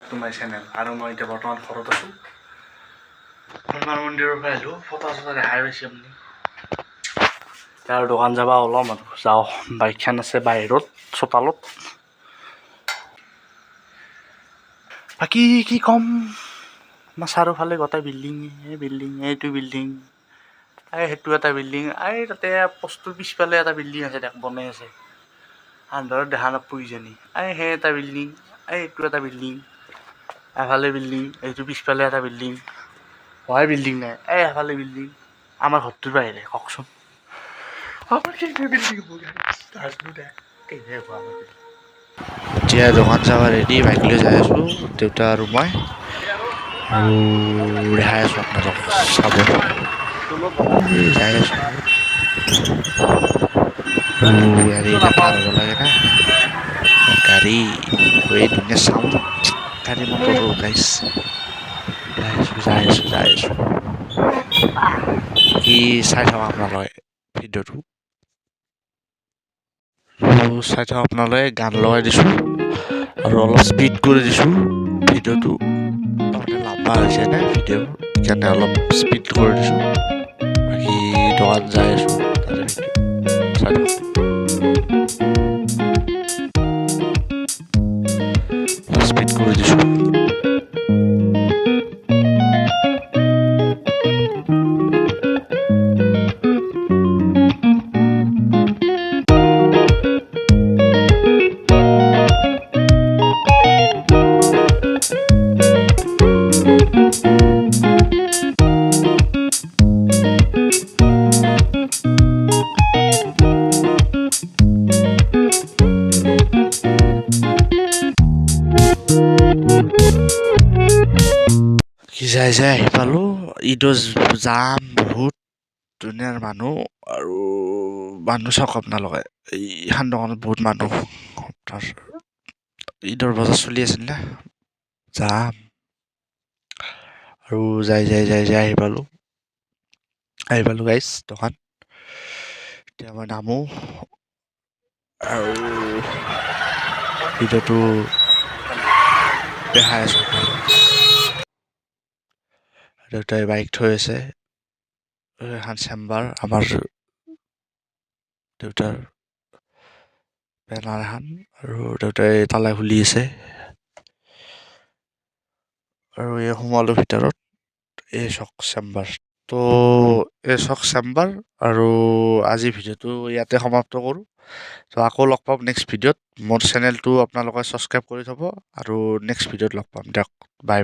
to my channel. আৰু মই এতিয়া বৰ্তমান ঘৰত আছো হনুমান মন্দিৰৰ পৰা আহিলো ফটো চটো দেখাই পাইছে আপুনি তাৰ দোকান যাবা ওলাম আৰু যাওঁ বাইকখন আছে বাহিৰত চোতালত বাকি কি কম আমাৰ চাৰিওফালে গোটেই বিল্ডিং এইটো বিল্ডিং সেইটো এটা বিল্ডিং তাতে পোষ্টৰ পিছফালে এটা বিল্ডিং আছে দেখ বনাই আছে আন্ধাৰত দেখা নাপায় কিজানি সেই এটা বিল্ডিং এইটো এটা বিল্ডিং এফালে বিল্ডিং এইটো পিছফালে এটা বিল্ডিং হয় বিল্ডিং নাই এফালে বিল্ডিং আমাৰ ঘৰটোৰ বাহিৰে কওকচোন এতিয়া দোকান যাব ৰেডি বাইক লৈ যাই আছো দেউতা আৰু মই আৰু ৰেহাই আছো আপোনালোক চাব যাই আছো গাড়ী পাৰ হ'ব লাগে না গাড়ী ধুনীয়া চাউণ্ড গাড়ী মটৰ গাইছ যাই আছো কি চাই থাকক আপোনালোকে ভিডিঅ'টো চাই থাকক আপোনালোকে গান লগাই দিছোঁ আৰু অলপ স্পীড কৰি দিছোঁ ভিডিঅ'টো তাৰমানে লাম্বা হৈছে না ভিডিঅ' সেইকাৰণে অলপ স্পীড কৰি দিছোঁ বাকী দোকান যাই আছোঁ তাতে ভিডিঅ' চাই থাকক স্পীড কৰি দিছোঁ যাই আহি পালোঁ ঈদৰ জাম বহুত ধুনীয়াৰ মানুহ আৰু মানুহ চাওক আপোনালোকে এইখন দোকানত বহুত মানুহ আপোনাৰ ঈদৰ বজাৰ চলি আছিল না যাম আৰু যাই আহি পালোঁ গাইছ দোকান এতিয়া মই নামো আৰু ভিডিঅ'টো দেখাই আছোঁ দেউতাই বাইক থৈ আছে এখন চেম্বাৰ আমাৰ দেউতাৰ বেনাৰ এখন আৰু দেউতাই তালা খুলি আছে আৰু এই সোমালোঁ ভিতৰত এই চক চেম্বাৰ তো এই চক চেম্বাৰ আৰু আজি ভিডিঅ'টো ইয়াতে সমাপ্ত কৰোঁ তো আকৌ লগ পাম নেক্সট ভিডিঅ'ত মোৰ চেনেলটো আপোনালোকে ছাবস্ক্ৰাইব কৰি থ'ব আৰু নেক্সট ভিডিঅ'ত লগ পাম দিয়ক বাই